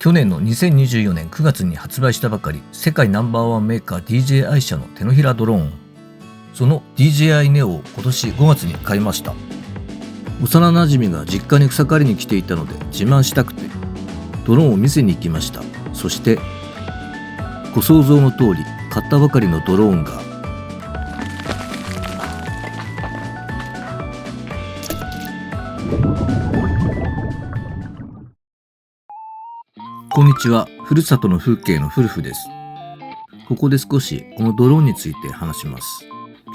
去年の2024年9月に発売したばかり、世界ナンバーワンメーカー DJI 社の手のひらドローン。その DJI Neo を今年5月に買いました。幼なじみが実家に草刈りに来ていたので自慢したくて、ドローンを見せに行きました。そして、ご想像の通り、買ったばかりのドローンが、こんにちは。ふるさとの風景のフルフです。ここで少しこのドローンについて話します。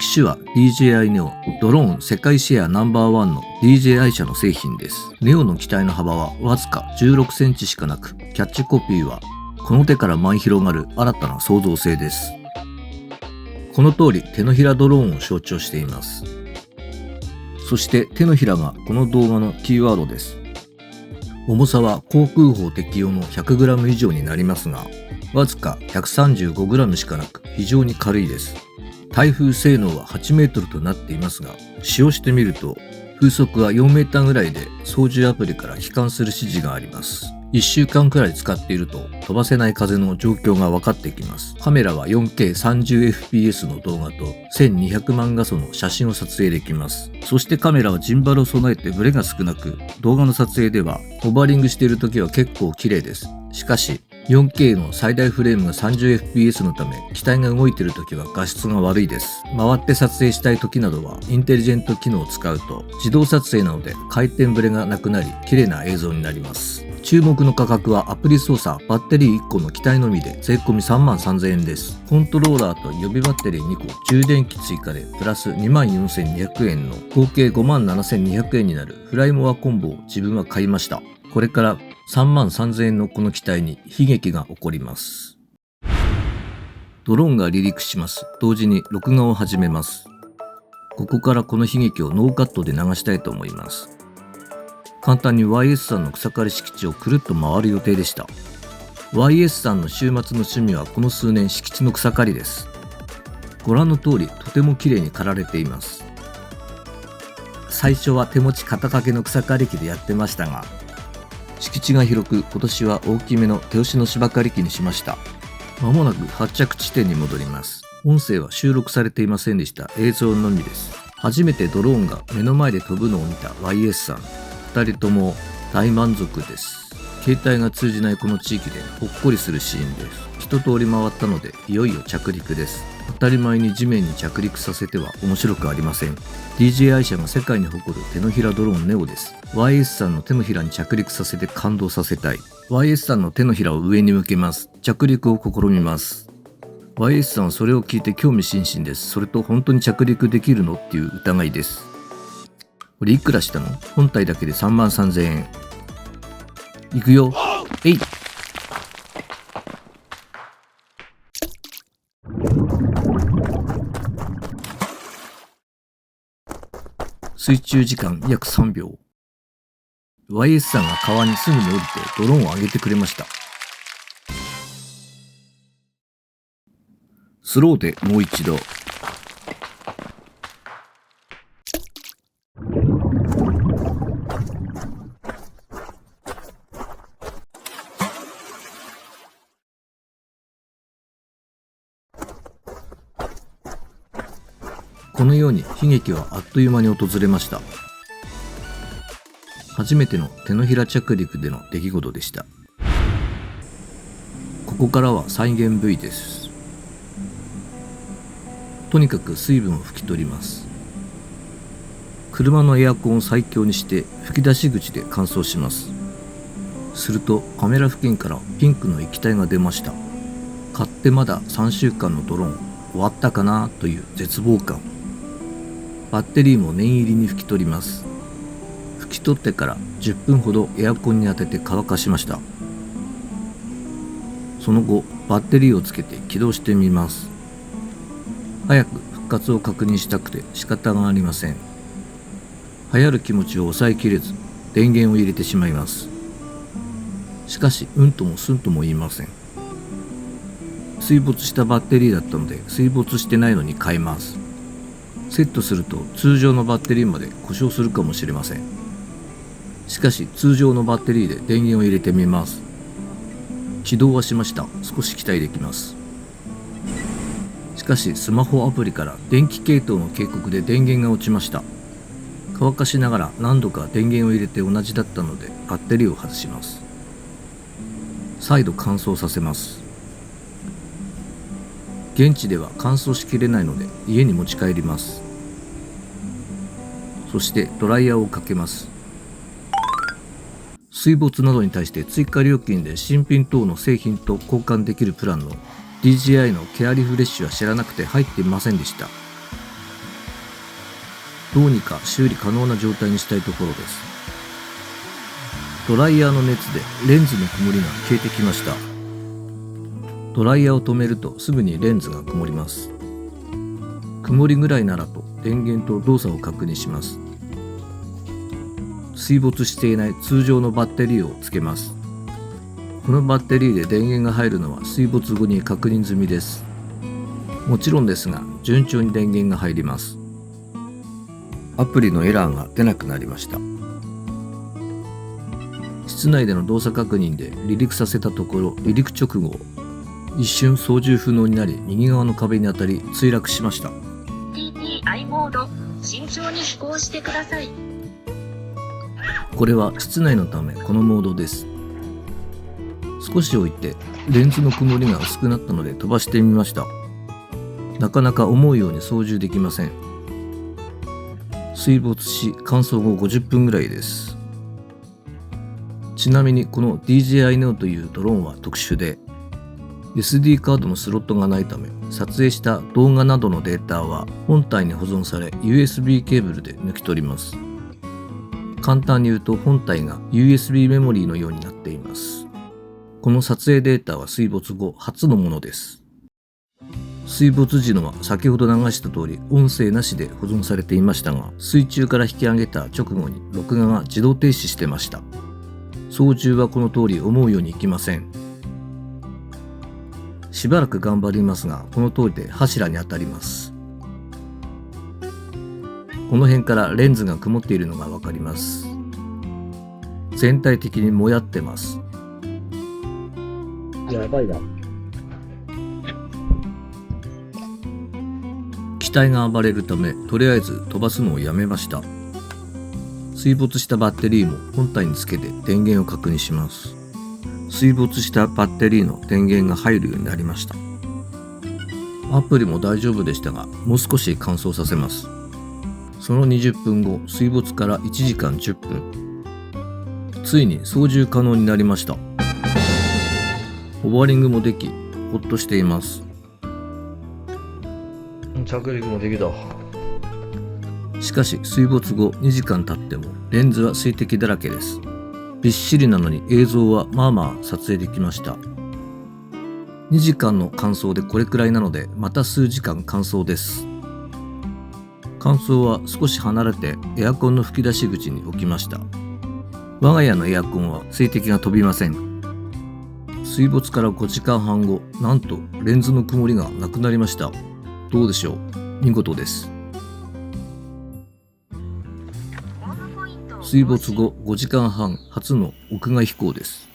機種は DJI Neo、ドローン世界シェアナンバーワンの DJI 社の製品です。Neo の機体の幅はわずか16センチしかなく、キャッチコピーはこの手から舞い広がる新たな創造性です。この通り手のひらドローンを象徴しています。そして手のひらがこの動画のキーワードです。重さは航空法適用の 100g 以上になりますが、わずか 135g しかなく非常に軽いです。耐風性能は8メートルとなっていますが、使用してみると風速は4メーターぐらいで操縦アプリから帰還する指示があります。1週間くらい使っていると飛ばせない風の状況が分かってきます。カメラは 4K30fps の動画と1200万画素の写真を撮影できます。そしてカメラはジンバルを備えてブレが少なく、動画の撮影ではホバリングしている時は結構綺麗です。しかし 4K の最大フレームが 30fps のため、機体が動いている時は画質が悪いです。回って撮影したい時などはインテリジェント機能を使うと自動撮影なので回転ブレがなくなり、綺麗な映像になります。注目の価格はアプリ操作、バッテリー1個の機体のみで税込み33,000円です。コントローラーと予備バッテリー2個、充電器追加でプラス24,200円の合計57,200円になるフライモアコンボを自分は買いました。これから33,000円のこの機体に悲劇が起こります。ドローンが離陸します。同時に録画を始めます。ここからこの悲劇をノーカットで流したいと思います。簡単に YS さんの草刈り敷地をくるっと回る予定でした。YS さんの週末の趣味はこの数年敷地の草刈りです。ご覧の通りとても綺麗に刈られています。最初は手持ち肩掛けの草刈り機でやってましたが、敷地が広く今年は大きめの手押しの芝刈り機にしました。まもなく発着地点に戻ります。音声は収録されていませんでした。映像のみです。初めてドローンが目の前で飛ぶのを見た YS さん。2人とも大満足です。携帯が通じないこの地域でほっこりするシーンです。一通り回ったのでいよいよ着陸です。当たり前に地面に着陸させては面白くありません。DJI 社が世界に誇る手のひらドローン Neo です。YS さんの手のひらに着陸させて感動させたい。YS さんの手のひらを上に向けます。着陸を試みます。YS さんはそれを聞いて興味津々です。それと本当に着陸できるのっていう疑いです。これいくらしたの？本体だけで33,000円。いくよ。えい。水中時間約3秒。YS さんが川にすぐに降りてドローンを上げてくれました。スローでもう一度。このように悲劇はあっという間に訪れました。初めての手のひら着陸での出来事でした。ここからは再現部位です。とにかく水分を拭き取ります。車のエアコンを最強にして吹き出し口で乾燥します。するとカメラ付近からピンクの液体が出ました。買ってまだ3週間のドローン、終わったかなという絶望感。バッテリーも念入りに拭き取ります。拭き取ってから10分ほどエアコンに当てて乾かしました。その後バッテリーをつけて起動してみます。早く復活を確認したくて仕方がありません。流行る気持ちを抑えきれず電源を入れてしまいます。しかしうんともすんとも言いません。水没したバッテリーだったので水没してないのに変えます。セットすると通常のバッテリーまで故障するかもしれません。しかし通常のバッテリーで電源を入れてみます。起動はしました。少し期待できます。しかしスマホアプリから電気系統の警告で電源が落ちました。乾かしながら何度か電源を入れて同じだったのでバッテリーを外します。再度乾燥させます。現地では乾燥しきれないので家に持ち帰ります。そしてドライヤーをかけます。水没などに対して追加料金で新品等の製品と交換できるプランの DJI のケアリフレッシュは知らなくて入っていませんでした。どうにか修理可能な状態にしたいところです。ドライヤーの熱でレンズの曇りが消えてきました。ドライヤーを止めるとすぐにレンズが曇ります。曇りぐらいならと電源と動作を確認します。水没していない通常のバッテリーをつけます。このバッテリーで電源が入るのは水没後に確認済みです。もちろんですが順調に電源が入ります。アプリのエラーが出なくなりました。室内での動作確認で離陸させたところ、離陸直後一瞬操縦不能になり右側の壁に当たり墜落しました。 DJI モード、慎重に飛行してください。これは室内のためこのモードです。少し置いてレンズの曇りが薄くなったので飛ばしてみました。なかなか思うように操縦できません。水没し乾燥後50分ぐらいです。ちなみにこの DJI Neo というドローンは特殊で SD カードのスロットがないため撮影した動画などのデータは本体に保存され USB ケーブルで抜き取ります。簡単に言うと本体が USB メモリーのようになっています。この撮影データは水没後初のものです。水没時のは先ほど流した通り音声なしで保存されていましたが、水中から引き上げた直後に録画が自動停止してました。操縦はこの通り思うようにいきません。しばらく頑張りますがこの通りで柱に当たります。この辺からレンズが曇っているのがわかります。全体的にもやってます。やばいな。機体が暴れるためとりあえず飛ばすのをやめました。水没したバッテリーも本体につけて電源を確認します。水没したバッテリーの電源が入るようになりました。アプリも大丈夫でしたがもう少し乾燥させます。その20分後、水没から1時間10分。ついに操縦可能になりました。ホバリングもでき、ほっとしています。着陸もできた。しかし水没後2時間経ってもレンズは水滴だらけです。びっしりなのに映像はまあまあ撮影できました。2時間の乾燥でこれくらいなのでまた数時間乾燥です。乾燥は少し離れてエアコンの吹き出し口に置きました。我が家のエアコンは水滴が飛びません。水没から5時間半後、なんとレンズの曇りがなくなりました。どうでしょう、見事です。水没後5時間半初の屋外飛行です。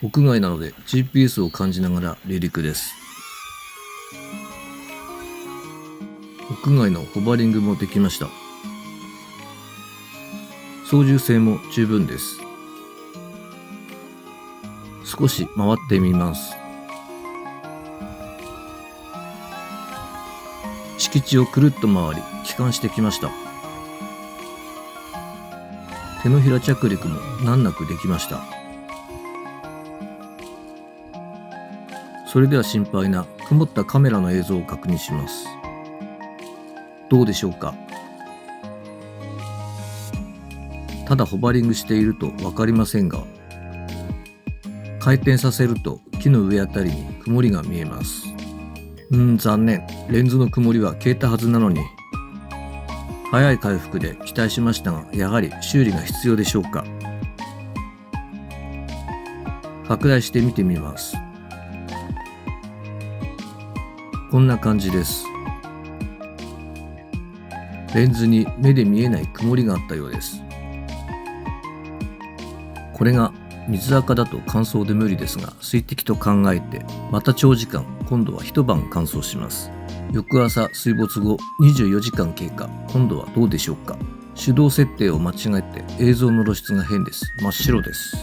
屋外なので GPS を感じながら離陸です。屋外のホバリングもできました。操縦性も十分です。少し回ってみます。敷地をくるっと回り帰還してきました。手のひら着陸も難なくできました。それでは心配な曇ったカメラの映像を確認します。どうでしょうか。ただホバリングしていると分かりませんが、回転させると木の上あたりに曇りが見えます。残念。レンズの曇りは消えたはずなのに。早い回復で期待しましたが、やはり修理が必要でしょうか。拡大して見てみます。こんな感じです。レンズに目で見えない曇りがあったようです。これが水垢だと乾燥で無理ですが、水滴と考えてまた長時間、今度は一晩乾燥します。翌朝水没後24時間経過、今度はどうでしょうか。手動設定を間違えて映像の露出が変です。真っ白です。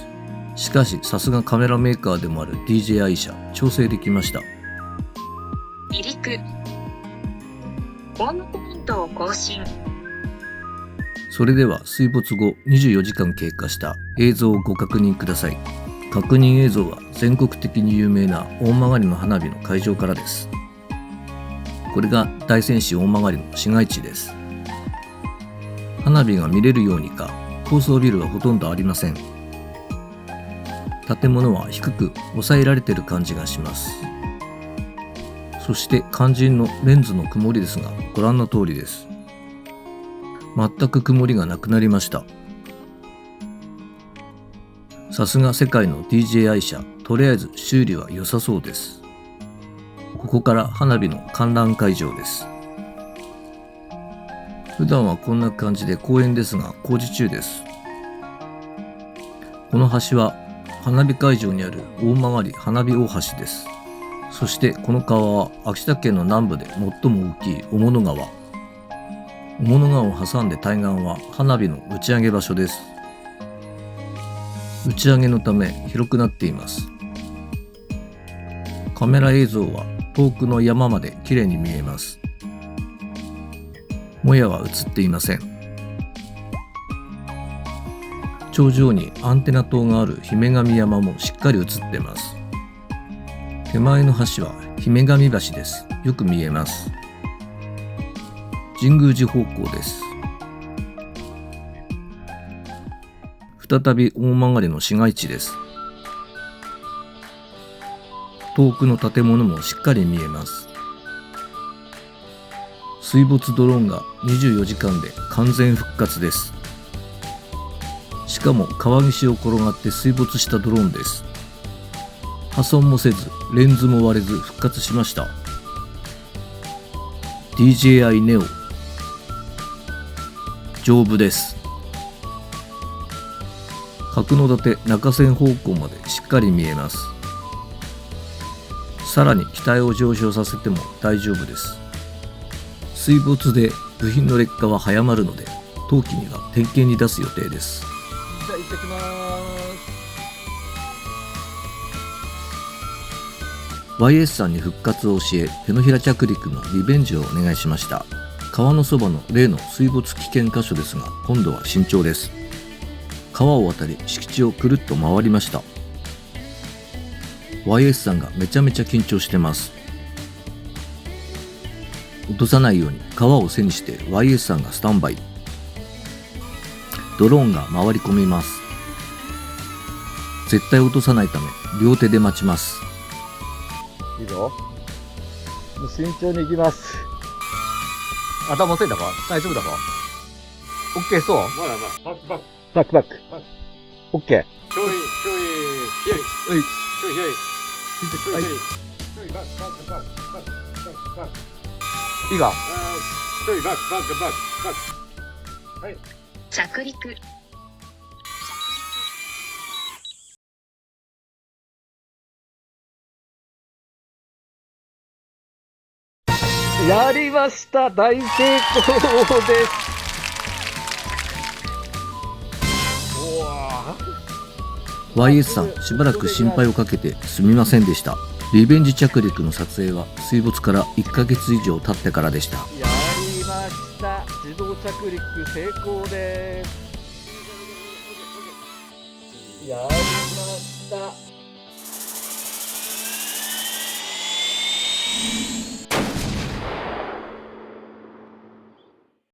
しかしさすがカメラメーカーでもある DJI 社、調整できました。離陸。ホームポイントを更新。それでは水没後24時間経過した映像をご確認ください。確認映像は全国的に有名な大曲の花火の会場からです。これが大仙市大曲の市街地です。花火が見れるようにか、高層ビルはほとんどありません。建物は低く抑えられている感じがします。そして肝心のレンズの曇りですが、ご覧の通りです。全く曇りがなくなりました。さすが世界の DJI 社、とりあえず修理は良さそうです。ここから花火の観覧会場です。普段はこんな感じで公園ですが工事中です。この橋は花火会場にある大曲花火大橋です。そしてこの川は秋田県の南部で最も大きい雄物川。雄物川を挟んで対岸は花火の打ち上げ場所です。打ち上げのため広くなっています。カメラ映像は遠くの山まで綺麗に見えます。もやは映っていません。頂上にアンテナ塔がある姫神山もしっかり映ってます。手前の橋は姫神橋です。よく見えます。神宮寺方向です。再び大曲の市街地です。遠くの建物もしっかり見えます。水没ドローンが24時間で完全復活です。しかも川岸を転がって水没したドローンです。破損もせずレンズも割れず復活しました。 DJI Neo 丈夫です。角館中線方向までしっかり見えます。さらに機体を上昇させても大丈夫です。水没で部品の劣化は早まるので、冬季には点検に出す予定です。じゃあ行ってきます。YS さんに復活を教え、手のひら着陸のリベンジをお願いしました。川のそばの例の水没危険箇所ですが、今度は慎重です。川を渡り敷地をくるっと回りました。YS さんがめちゃめちゃ緊張してます。落とさないように川を背にして YS さんがスタンバイ。ドローンが回り込みます。絶対落とさないため両手で待ちます。いいぞ。慎重に行きます。頭せいだか大丈夫だか ?OK そうまだまだ、バック。バックバック。OK。ちょい、左。はい。ちょい、左。はい。ちょい、バック。いいかちょい、バック。はい。着陸。やりました。大成功です。YS さん、しばらく心配をかけてすみませんでした。リベンジ着陸の撮影は水没から1ヶ月以上経ってからでした。やりました。自動着陸成功です。やりました。